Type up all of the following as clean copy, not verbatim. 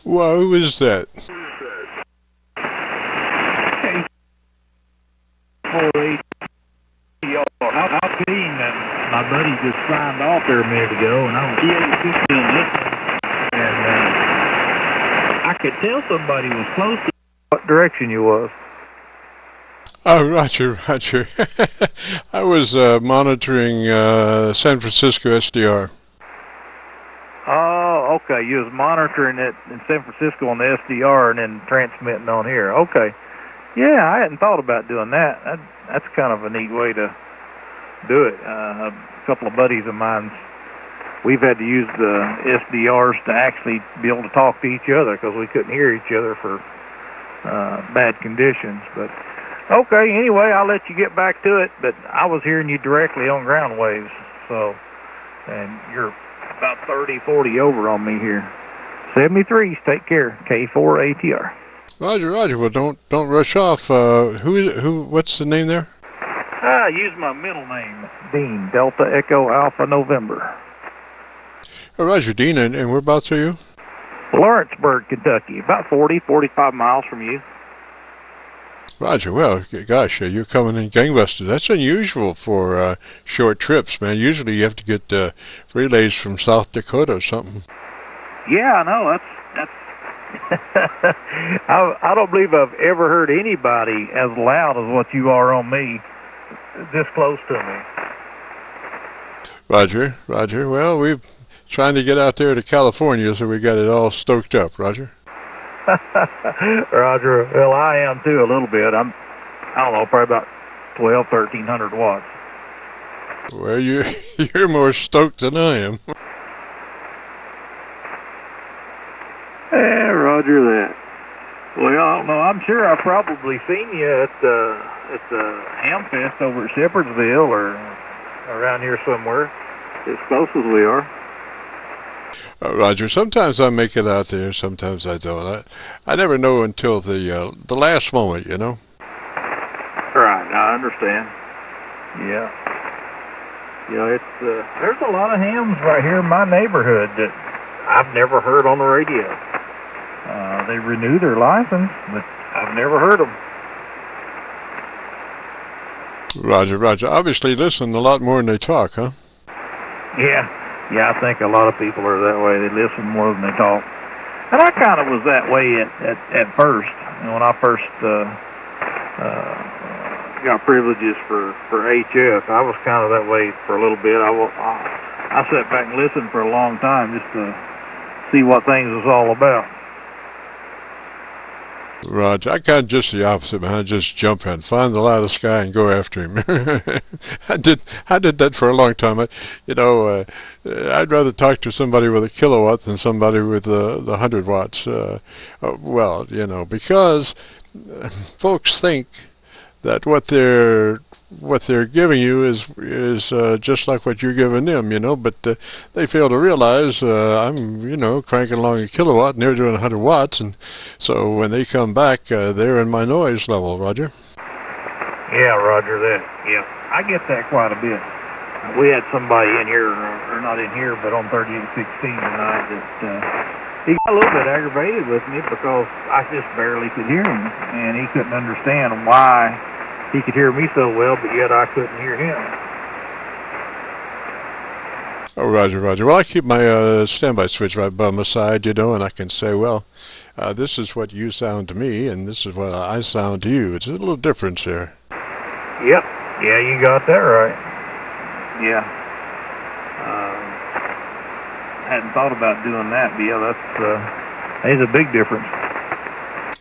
Well, who is that? How clean that my buddy just signed off there a minute ago, and I was still listening, and I could tell somebody was close to what direction you was. Oh, Roger. I was monitoring San Francisco SDR. Oh, okay. You was monitoring it in San Francisco on the SDR and then transmitting on here. Okay. Yeah, I hadn't thought about doing that. That's kind of a neat way to do it. A couple of buddies of mine, we've had to use the SDRs to actually be able to talk to each other because we couldn't hear each other for bad conditions. But okay, anyway, I'll let you get back to it. But I was hearing you directly on ground waves, so, and you're about 30, 40 over on me here. 73s, take care. K4ATR. Roger. Well, don't rush off. What's the name there? Use my middle name, Dean, Delta Echo Alpha November. Oh, Roger, Dean, and whereabouts are you? Lawrenceburg, Kentucky, about 40, 45 miles from you. Roger, well, gosh, you're coming in gangbusters. That's unusual for short trips, man. Usually you have to get relays from South Dakota or something. Yeah, I know. That's I don't believe I've ever heard anybody as loud as what you are on me, this close to me. Roger. Well, we're trying to get out there to California, so we got it all stoked up, Roger. Roger. Well, I am too, a little bit. I don't know, probably about 1,300 watts. Well, you're more stoked than I am. Yeah, Roger that. Well, I don't know. I'm sure I've probably seen you at the Ham Fest over at Shepherdsville or around here somewhere, as close as we are. Roger, sometimes I make it out there, sometimes I don't. I never know until the last moment, you know. Right, I understand. Yeah. You know, it's there's a lot of hams right here in my neighborhood that I've never heard on the radio. They renew their license, but I've never heard them. Roger. Obviously listen a lot more than they talk, huh? Yeah, I think a lot of people are that way. They listen more than they talk. And I kind of was that way at first. You know, when I first got privileges for HF, I was kind of that way for a little bit. I sat back and listened for a long time just to see what things was all about. Roger, I kind of just the opposite, man. I just jump in, find the loudest guy, and go after him. I did that for a long time. I'd rather talk to somebody with a kilowatt than somebody with the 100 watts. Well, you know, because folks think that what they're giving you is just like what you're giving them, you know, but they fail to realize I'm, you know, cranking along a kilowatt and they're doing 100 watts, and so when they come back, they're in my noise level, Roger. Yeah, Roger that. Yeah, I get that quite a bit. We had somebody in here, or not in here, but on 3816 tonight that he got a little bit aggravated with me because I just barely could hear him, and he couldn't understand why he could hear me so well, but yet I couldn't hear him. Oh, Roger. Well, I keep my standby switch right by my side, you know, and I can say, well, this is what you sound to me, and this is what I sound to you. It's a little difference there. Yep. Yeah, you got that right. Yeah. Hadn't thought about doing that, but yeah, that's a big difference.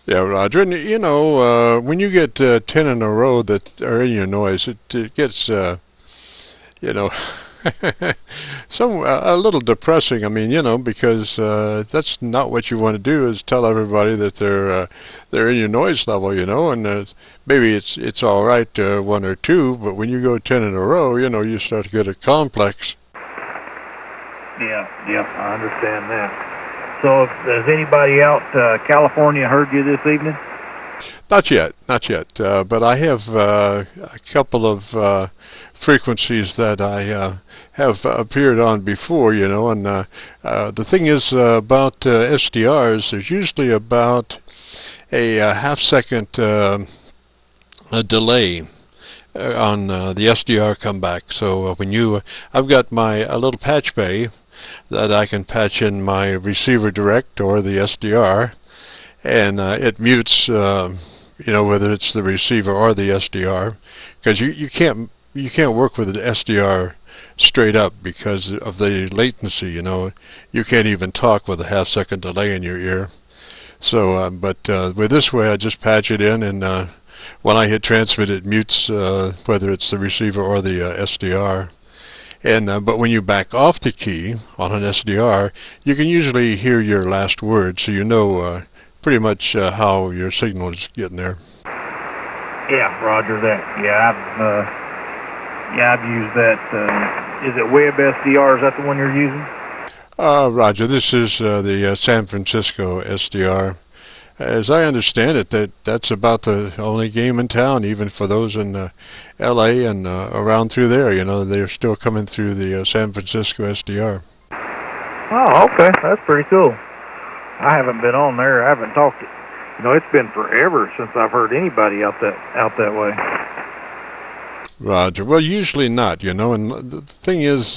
Yeah, Roger, and you know, when you get 10 in a row that are in your noise, it gets, you know, a little depressing. I mean, you know, because that's not what you want to do, is tell everybody that they're in your noise level, you know, and maybe it's all right one or two, but when you go 10 in a row, you know, you start to get a complex. Yeah, I understand that. So, has anybody out California heard you this evening? Not yet. not yet. But I have a couple of frequencies that I have appeared on before, you know. And the thing is about SDRs, there's usually about a half-second delay on the SDR comeback. So when I've got my little patch bay that I can patch in my receiver direct or the SDR, and it mutes, you know, whether it's the receiver or the SDR, because you can't work with the SDR straight up because of the latency. You know, you can't even talk with a half-second delay in your ear. So, but with this way, I just patch it in, and when I hit transmit, it mutes whether it's the receiver or the SDR. And but when you back off the key on an SDR, you can usually hear your last word, so you know pretty much how your signal is getting there. Yeah, roger that. Yeah, I've used that. Is it Web SDR? Is that the one you're using? Roger. This is the San Francisco SDR. As I understand it, that's about the only game in town, even for those in L.A. and around through there. You know, they're still coming through the San Francisco SDR. Oh, okay. That's pretty cool. I haven't been on there. I haven't talked. You know, it's been forever since I've heard anybody out that way. Roger. Well, usually not. You know, and the thing is,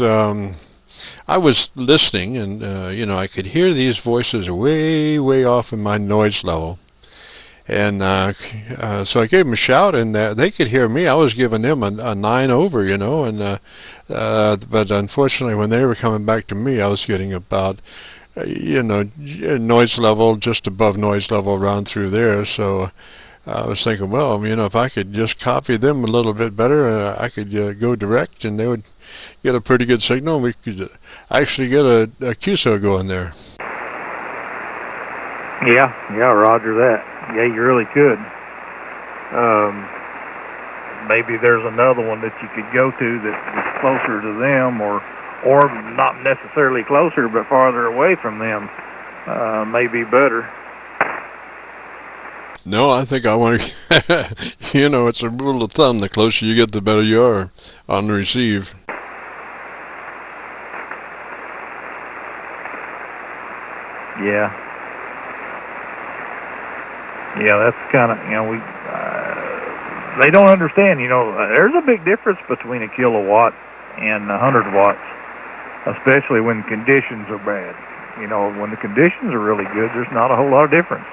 I was listening, and you know, I could hear these voices way, way off in my noise level, and so I gave them a shout, and they could hear me. I was giving them a 9 over, you know, and but unfortunately, when they were coming back to me, I was getting about, you know, noise level just above noise level around through there. So I was thinking, well, you know, if I could just copy them a little bit better, I could go direct, and they would get a pretty good signal. We could actually get a QSO going there. Yeah, roger that. Yeah, you really could. Maybe there's another one that you could go to that's closer to them, or not necessarily closer, but farther away from them. Maybe better. No, I think I want to, you know, it's a rule of thumb, the closer you get, the better you are on the receive. Yeah, that's kind of, you know, they don't understand, you know, there's a big difference between a kilowatt and 100 watts, especially when conditions are bad. You know, when the conditions are really good, there's not a whole lot of difference.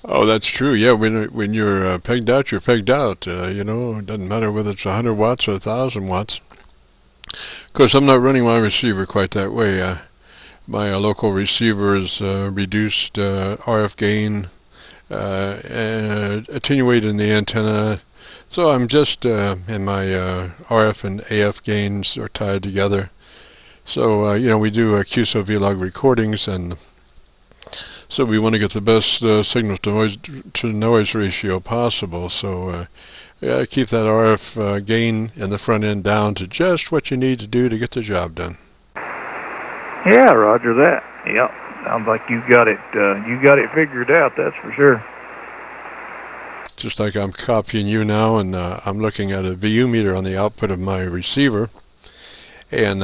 Oh, that's true. Yeah, when you're pegged out, you're pegged out. You know, it doesn't matter whether it's 100 watts or 1,000 watts. Of course, I'm not running my receiver quite that way. My local receiver is reduced RF gain, attenuating the antenna. So I'm just, and my RF and AF gains are tied together. So, you know, we do QSO-VLOG recordings, and so we want to get the best signal to noise ratio possible. So yeah, keep that RF gain in the front end down to just what you need to do to get the job done. Yeah, roger that. Yep, sounds like you got it figured out. That's for sure. Just like I'm copying you now, and I'm looking at a VU meter on the output of my receiver, and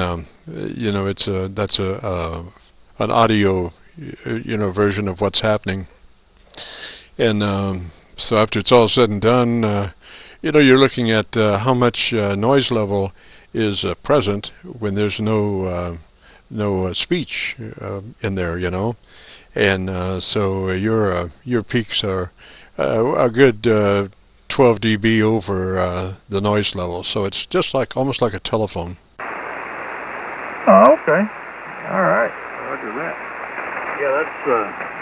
you know, that's an audio, you know, version of what's happening. And so after it's all said and done, you know, you're looking at how much noise level is present when there's no speech in there, you know, and so your peaks are a good 12 dB over the noise level. So it's just like almost like a telephone. Oh, okay. All right. Roger that. Yeah, that's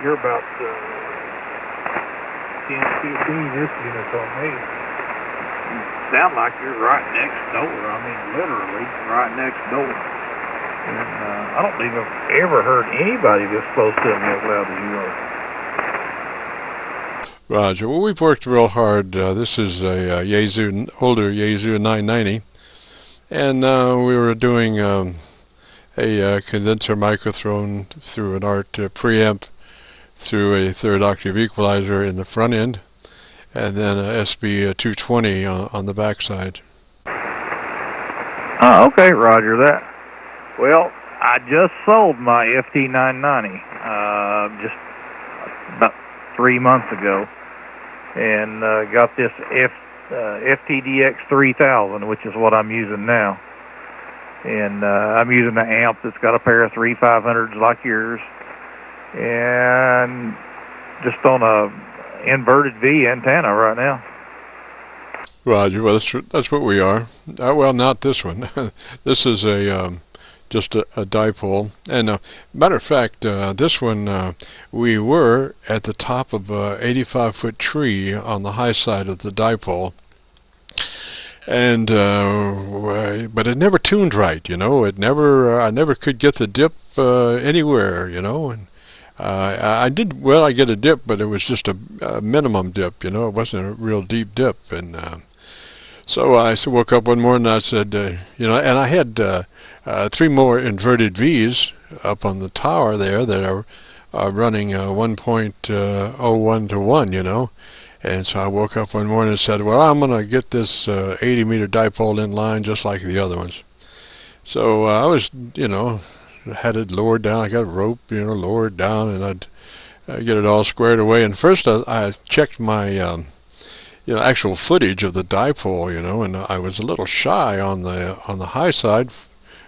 you're about 10, 15 this unit on me. You sound like you're right next door. I mean, literally right next door. And I don't think I've ever heard anybody this close to me as loud as you are. Roger. Well, we've worked real hard. This is a older Yaesu 990, and we were doing a condenser microphone through an ART preamp through a third octave equalizer in the front end, and then a SB 220 on the backside. Oh, okay, Roger that. Well, I just sold my FT990 just about 3 months ago, and got this FTDX 3000, which is what I'm using now. And I'm using an amp that's got a pair of 3500s like yours, and just on a inverted V antenna right now. Roger. Well, that's what we are. Well, not this one. This is a just a dipole. And matter of fact, this one we were at the top of a 85-foot tree on the high side of the dipole. And but it never tuned right, you know. It never I never could get the dip anywhere, you know. And I did well. I get a dip, but it was just a minimum dip, you know. It wasn't a real deep dip. And so I woke up one morning and I said, you know, and I had 3 more inverted V's up on the tower there that are running 1.01 to 1, you know. And so I woke up one morning and said, well, I'm going to get this 80-meter dipole in line just like the other ones. So I was, you know, had it lowered down. I got a rope, you know, lowered down, and I'd get it all squared away. And first I checked my, you know, actual footage of the dipole, you know, and I was a little shy on the high side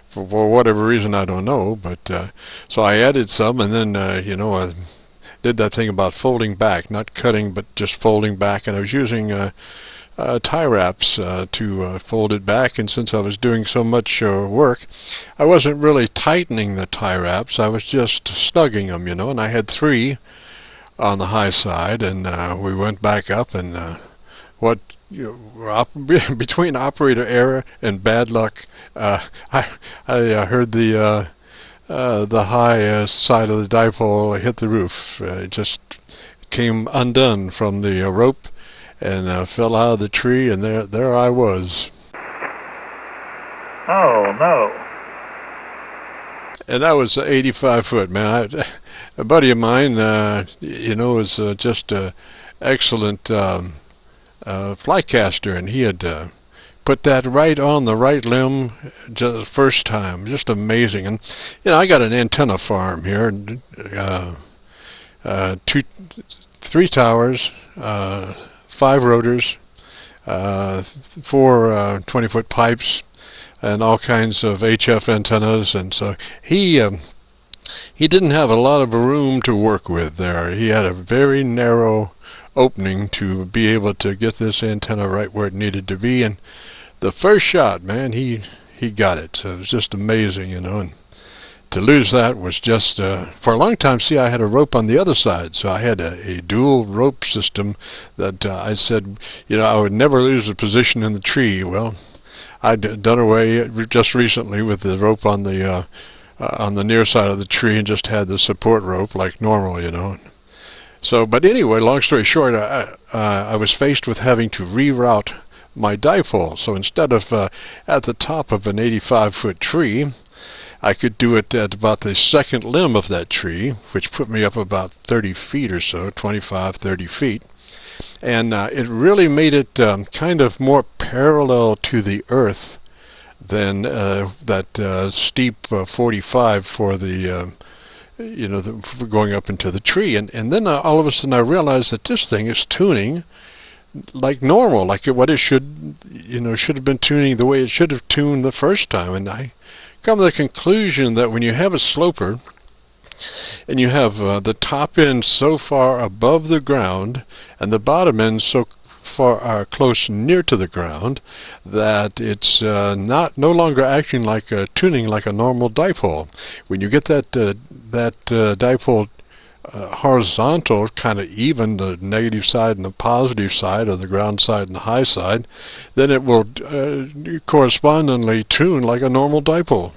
for whatever reason, I don't know. But so I added some, and then, you know, I did that thing about folding back, not cutting, but just folding back. And I was using tie wraps to fold it back. And since I was doing so much work, I wasn't really tightening the tie wraps. I was just snugging them, you know. And I had 3 on the high side, and we went back up. And what between operator error and bad luck, I heard the high side of the dipole hit the roof. It just came undone from the rope and fell out of the tree, and there I was. Oh, no. And that was 85 foot, man. A buddy of mine, you know, was just an excellent flycaster, and he had put that right on the right limb just first time. Just amazing. And you know, I got an antenna farm here, and 3 towers, 5 rotors, 4 20-foot pipes, and all kinds of HF antennas. And so he didn't have a lot of room to work with there. He had a very narrow opening to be able to get this antenna right where it needed to be. And the first shot, man, he got it. So it was just amazing, you know. And to lose that was just for a long time. See, I had a rope on the other side, so I had a dual rope system that I said, you know, I would never lose a position in the tree. Well, I'd done away just recently with the rope on the near side of the tree, and just had the support rope like normal, you know. So, but anyway, long story short, I was faced with having to reroute my dipole. So instead of at the top of an 85-foot tree, I could do it at about the second limb of that tree, which put me up about 30 feet or so, 25, 30 feet. And it really made it kind of more parallel to the earth than that steep 45 for the you know, for going up into the tree. And then all of a sudden I realized that this thing is tuning like normal, like what it should, you know, should have been tuning the way it should have tuned the first time. And I come to the conclusion that when you have a sloper and you have the top end so far above the ground and the bottom end so far close near to the ground, that it's no longer acting like tuning like a normal dipole. When you get that dipole horizontal, kind of even, the negative side and the positive side, or the ground side and the high side, then it will correspondingly tune like a normal dipole.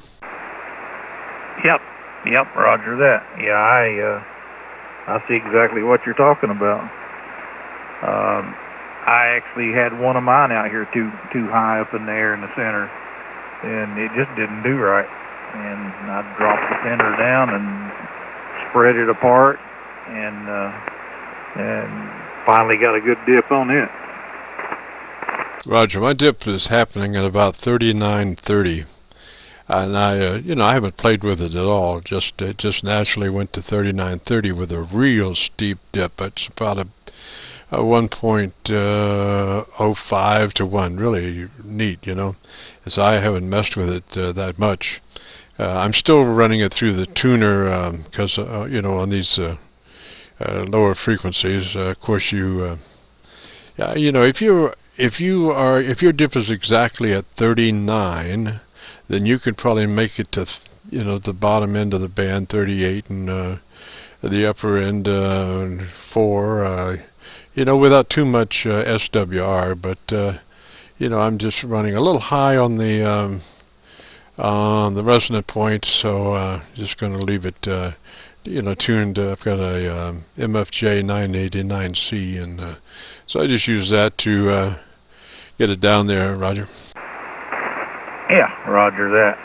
Yep, roger that. Yeah, I see exactly what you're talking about. I actually had one of mine out here too high up in the air in the center, and it just didn't do right. And I dropped the center down and spread it apart, and finally got a good dip on it. Roger, my dip is happening at about 39.30, and I haven't played with it at all. It just naturally went to 39.30 with a real steep dip. It's about a 1.05 to 1. Really neat, as I haven't messed with it that much. I'm still running it through the tuner because on these lower frequencies, of course if your dip is exactly at 39, then you could probably make it to the bottom end of the band 38 and the upper end 4, without too much SWR. But I'm just running a little high on the resonant point, so just going to leave it tuned. I've got a MFJ 989C, and so I just use that to get it down there. Roger. Yeah, roger that.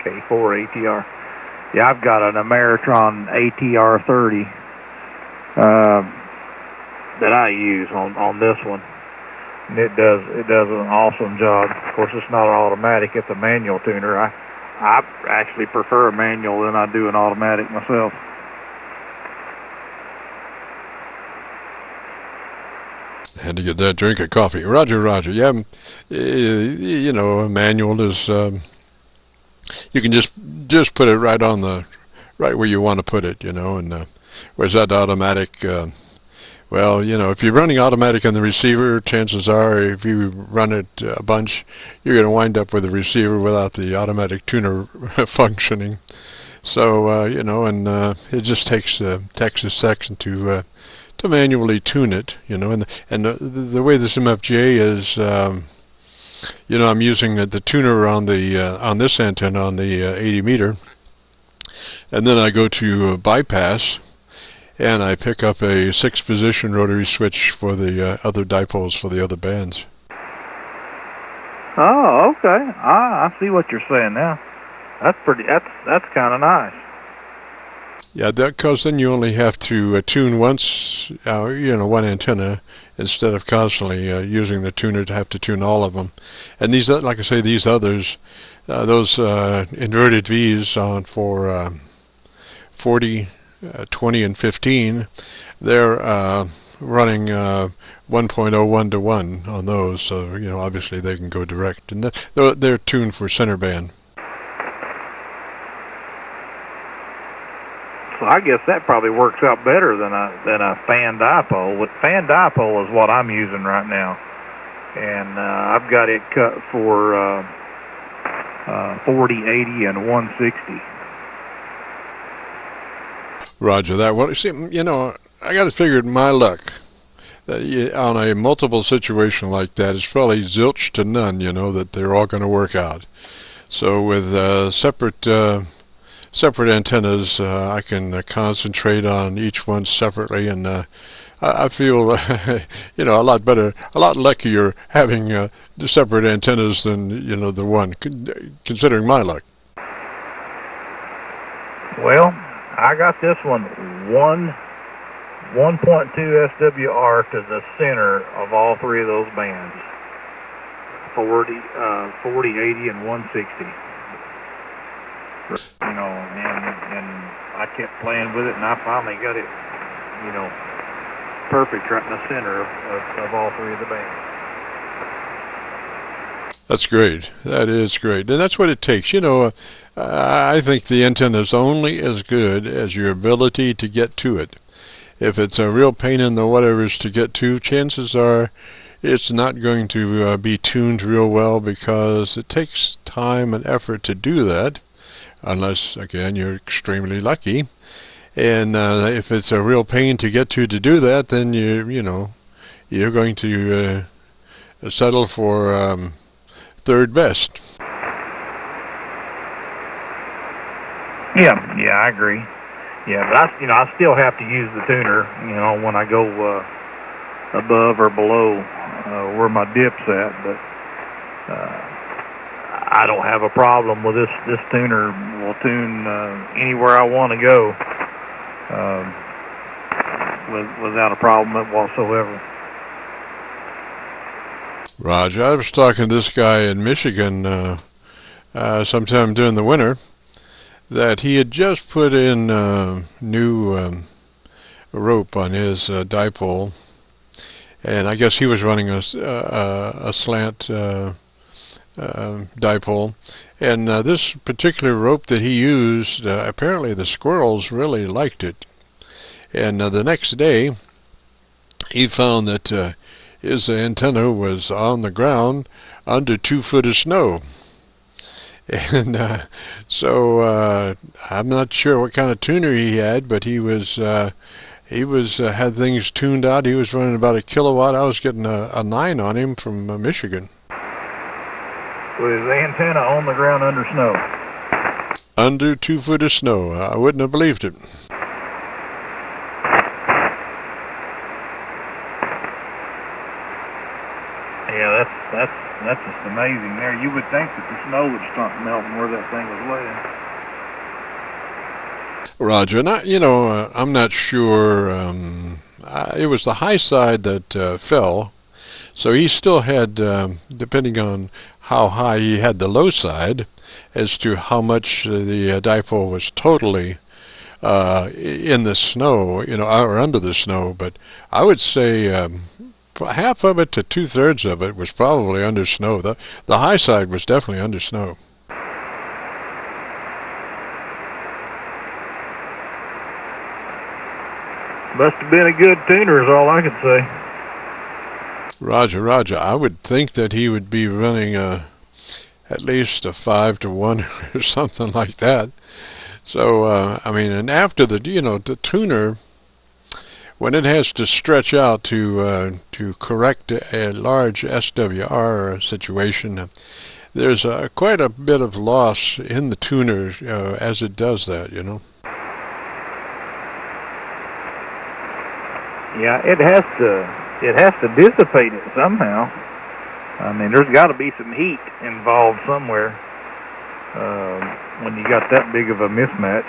K4ATR. Yeah, I've got an Ameritron ATR 30 that I use on this one, and it does an awesome job. Of course, it's not an automatic; it's a manual tuner. I actually prefer a manual than I do an automatic myself. Had to get that drink of coffee. Roger. Yeah, a manual is you can just put it right where you want to put it, and whereas that automatic, if you're running automatic on the receiver, chances are if you run it a bunch, you're going to wind up with a receiver without the automatic tuner functioning. So, it just takes a section to manually tune it, and the way this MFJ is, I'm using the tuner on this antenna on the 80 meter, and then I go to bypass, and I pick up a 6-position rotary switch for the other dipoles for the other bands. Oh, okay. I see what you're saying now. That's kind of nice. Yeah, because then you only have to tune once, one antenna, instead of constantly using the tuner to have to tune all of them. And these, like I say, these others, those inverted V's on for 40, 20, and 15, they're running 1.01 to 1 on those. So obviously they can go direct, and they're tuned for center band. So I guess that probably works out better than a fan dipole. With fan dipole is what I'm using right now, and I've got it cut for 40, 80, and 160. Roger that. Well, see, I got to figure my luck. On a multiple situation like that, it's fairly zilch to none, that they're all going to work out. So with separate antennas, I can concentrate on each one separately, and I feel a lot better, a lot luckier having the separate antennas than the one, considering my luck. Well, I got this one 1.2 SWR to the center of all three of those bands, 40, 80, and 160. And I kept playing with it, and I finally got it, perfect right in the center of all three of the bands. That's great. That is great. And that's what it takes. I think the antenna is only as good as your ability to get to it. If it's a real pain in the whatevers to get to, chances are it's not going to be tuned real well, because it takes time and effort to do that. Unless, again, you're extremely lucky. And if it's a real pain to get to do that, then you're going to settle for third best. Yeah, I agree. Yeah, but I still have to use the tuner, when I go above or below where my dip's at. But I don't have a problem with this tuner. Will tune anywhere I want to go. without a problem whatsoever. Roger. I was talking to this guy in Michigan sometime during the winter that he had just put in new rope on his dipole, and I guess he was running a slant dipole, and this particular rope that he used, apparently the squirrels really liked it, and the next day he found that his antenna was on the ground under 2 foot of snow. And so I'm not sure what kind of tuner he had, but he was had things tuned out. He was running about 1 kilowatt. I was getting a 9 on him from Michigan. With his antenna on the ground under snow. Under 2 foot of snow. I wouldn't have believed it. Yeah, that's just amazing there. You would think that the snow would start melting where that thing was laying. Roger, and I'm not sure. It was the high side that fell, so he still had, depending on how high he had the low side, as to how much the dipole was totally in the snow, or under the snow. But I would say half of it to 2/3 of it was probably under snow. The high side was definitely under snow. Must have been a good tuner is all I could say. Roger, Roger. I would think that he would be running at least a 5-to-1 or something like that. So, I mean, and after the tuner, when it has to stretch out to correct a large SWR situation, there's quite a bit of loss in the tuner as it does that, Yeah, it has to dissipate it somehow. I mean, there's got to be some heat involved somewhere when you got that big of a mismatch.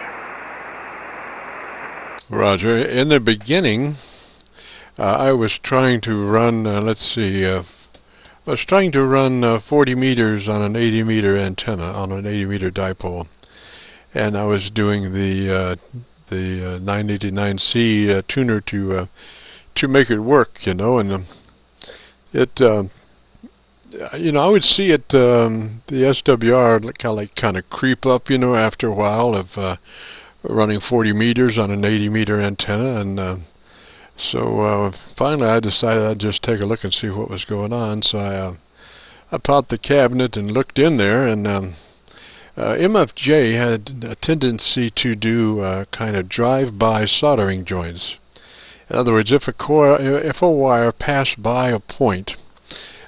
Roger. In the beginning, I was trying to run, I was trying to run 40 meters on an 80-meter antenna, on an 80-meter dipole. And I was doing the 989C tuner to make it work, and it, I would see it, the SWR kind of creep up, after a while of running 40 meters on an 80-meter antenna, and so finally I decided I'd just take a look and see what was going on. So I popped the cabinet and looked in there, and MFJ had a tendency to do kind of drive-by soldering joints. In other words, if a wire passed by a point,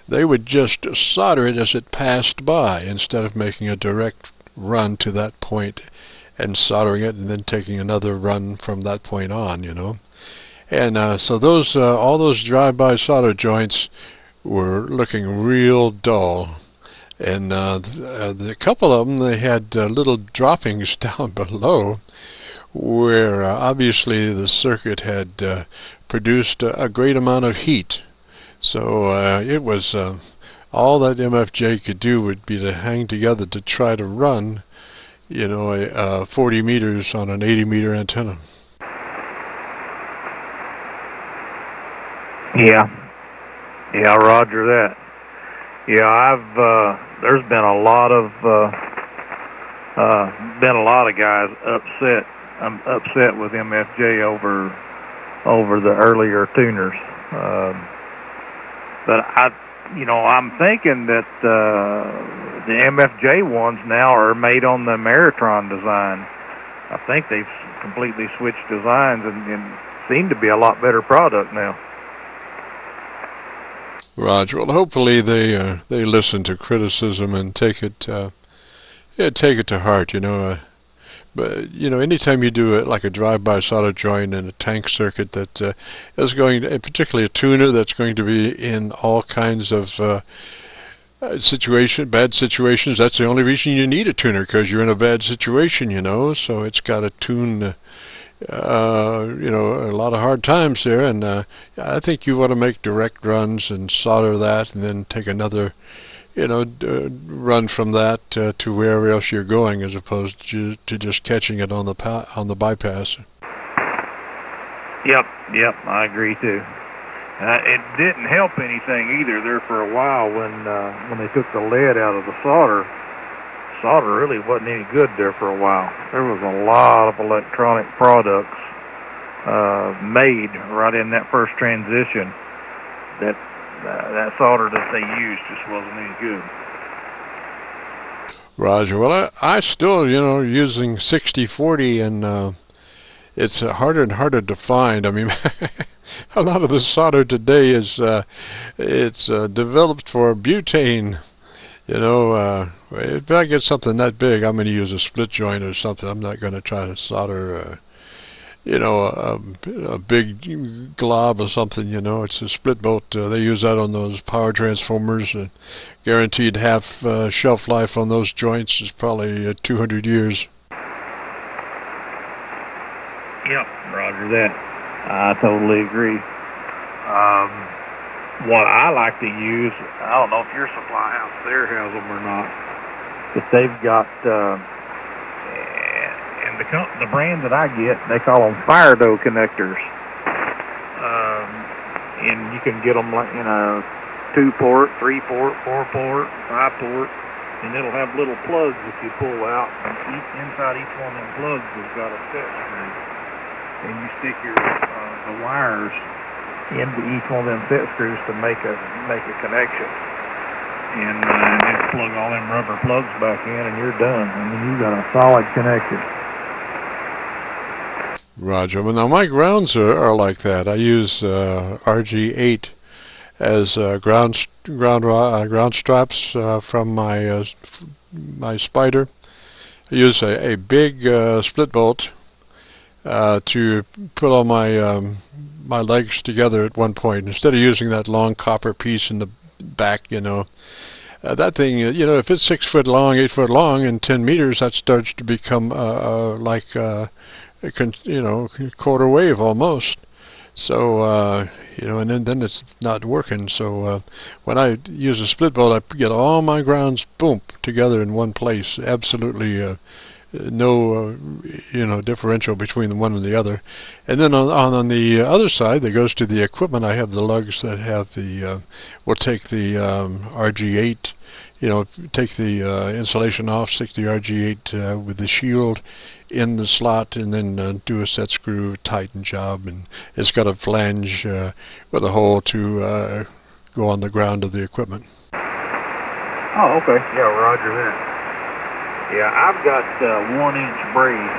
they would just solder it as it passed by instead of making a direct run to that point and soldering it and then taking another run from that point on, And so those all those drive-by solder joints were looking real dull. And the couple of them, they had little droppings down below where obviously the circuit had produced a great amount of heat. So it was all that MFJ could do would be to hang together to try to run 40 meters on an 80-meter antenna. Yeah, roger that. Yeah, there's been a lot of guys upset. I'm upset with MFJ over the earlier tuners. But I'm thinking that the MFJ ones now are made on the Maritron design. I think they've completely switched designs and seem to be a lot better product now. Roger. Well, hopefully they listen to criticism and take it to heart. But anytime you do it like a drive-by solder joint in a tank circuit that is going to, particularly a tuner that's going to be in all kinds of bad situations. That's the only reason you need a tuner, because you're in a bad situation, So it's got to tune you know, a lot of hard times there, and I think you want to make direct runs and solder that, and then take another, you know, run from that to wherever else you're going, as opposed to just catching it on the bypass. Yep, I agree too. It didn't help anything either there for a while when they took the lead out of the solder. Solder really wasn't any good there for a while. There was a lot of electronic products made right in that first transition that solder that they used just wasn't any good. Roger. Well, I still, you know, using 6040, and it's harder and harder to find. I mean, a lot of the solder today is it's developed for butane. You know, if I get something that big, I'm going to use a split joint or something. I'm not going to try to solder, you know, a big glob or something. You know, it's a split bolt. They use that on those power transformers. Guaranteed half shelf life on those joints is probably 200 years. Yep, roger that. I totally agree. What I like to use, I don't know if your supply house there has them or not, but they've got, and the brand that I get, they call them fire dough connectors. And you can get them like in a 2-port, 3-port, 4-port, 5-port, and it'll have little plugs that you pull out, and inside each one of them plugs has got a set screw. And you stick the wires into each one of them set screws to make a connection, and just plug all them rubber plugs back in, and you're done. I mean, you got a solid connection. Roger. Well, now my grounds are like that. I use RG8 as ground straps from my Spider. I use a big split bolt to put all my legs together at one point, instead of using that long copper piece in the back. You know, that thing, you know, if it's 6 foot long, 8 foot long, and 10 meters, that starts to become like you know, quarter wave almost. So you know, and then it's not working. So when I use a split bolt, I get all my grounds boom together in one place. Absolutely no you know, differential between the one and the other. And then on the other side that goes to the equipment, I have the lugs that have the we'll take the RG8, you know, take the insulation off, stick the RG8 with the shield in the slot, and then do a set screw tighten job. And it's got a flange with a hole to go on the ground of the equipment. Oh, okay. Yeah, roger that. Yeah, I've got 1-inch braids,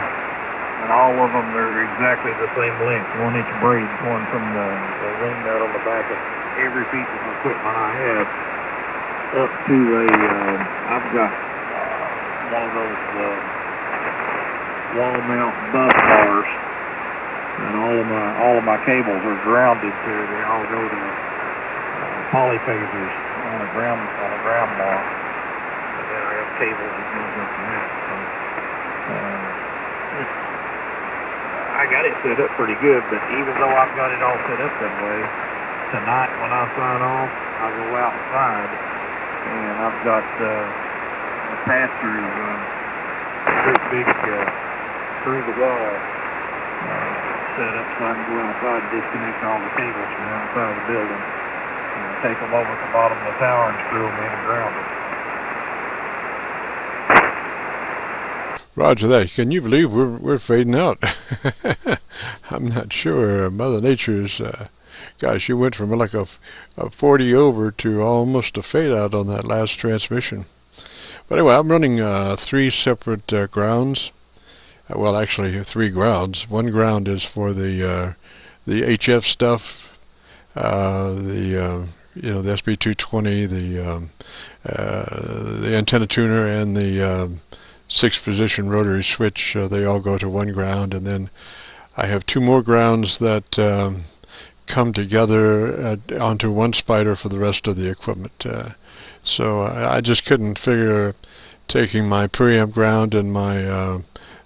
and all of them are exactly the same length. 1-inch braids going from the ring nut on the back of every piece of equipment I have up to I've got one of those wall mount bus bars, and all of my cables are grounded to. They all go to polyphasers on a ground bar. I have cables that goes up to that. So, I got it set up pretty good, but even though I've got it all set up that way, tonight when I sign off, I go outside, and I've got a pass-through big through the wall set up so I can go outside and disconnect all the cables from outside of the building, and take them over to the bottom of the tower and screw them in and ground them. Roger that. Can you believe we're fading out? I'm not sure. Mother Nature's, gosh, you went from like a 40 over to almost a fade out on that last transmission. But anyway, I'm running 3 separate grounds. Well, actually 3 grounds. One ground is for the HF stuff, you know, the SB220, the antenna tuner, and the 6-position rotary switch. They all go to one ground, and then I have 2 more grounds that come together onto one Spider for the rest of the equipment. So I just couldn't figure taking my preamp ground and my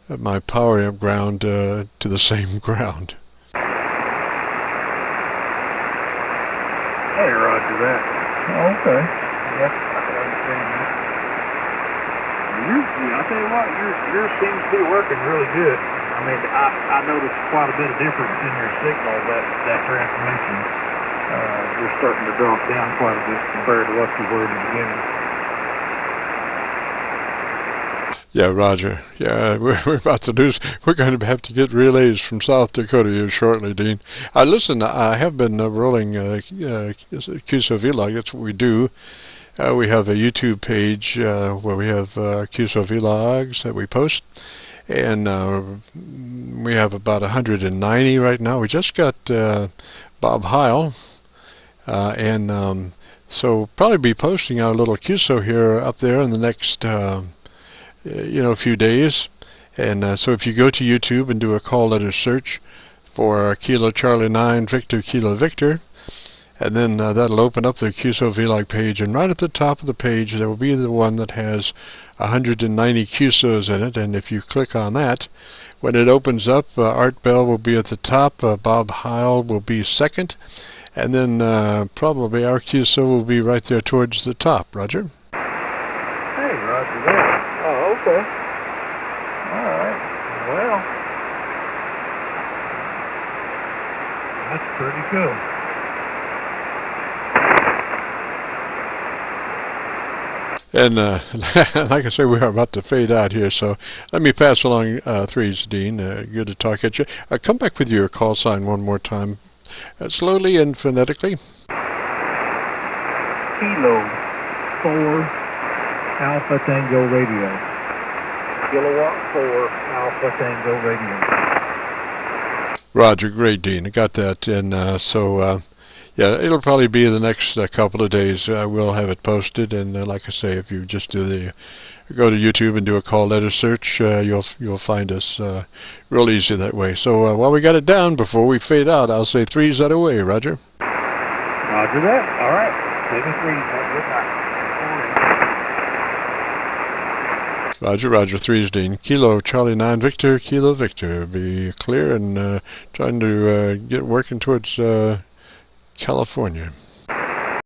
my power amp ground to the same ground. Hey, roger that. Okay. Yep, I can understand that. I'll tell you what, yours seems to be working really good. I mean, I noticed quite a bit of difference in your signal, that transmission. You're starting to drop down quite a bit compared to what you were in the beginning. Yeah, Roger. Yeah, we're about to lose. We're going to have to get relays from South Dakota here shortly, Dean. Listen, I have been rolling QSO-VLOG. That's what we do. We have a YouTube page where we have QSO-VLOGs that we post, and we have about 190 right now. We just got Bob Heil, and so probably be posting our little QSO here up there in the next few days. And so if you go to YouTube and do a call letter search for Kilo Charlie 9 Victor Kilo Victor, and then that'll open up the QSO-VLOG page, and right at the top of the page there will be the one that has 190 QSOs in it. And if you click on that, when it opens up, Art Bell will be at the top, Bob Heil will be second, and then probably our QSO will be right there towards the top. Roger? Hey, roger that. Oh, okay. All right. Well, that's pretty cool. And like I say, we are about to fade out here, so let me pass along threes, Dean. Good to talk at you. Come back with your call sign one more time, slowly and phonetically. Kilo 4 Alpha Tango Radio. Kilowatt 4 Alpha Tango Radio. Roger, great, Dean. I got that. And yeah, it'll probably be the next couple of days. We'll have it posted, and like I say, if you just go to YouTube and do a call letter search, you'll find us real easy that way. So while we got it down, before we fade out, I'll say threes that away, Roger. Roger that. All right. 7 threes. Have a good night. Roger, threes, Dean. Kilo Charlie 9 Victor Kilo Victor. Be clear and trying to get working towards California.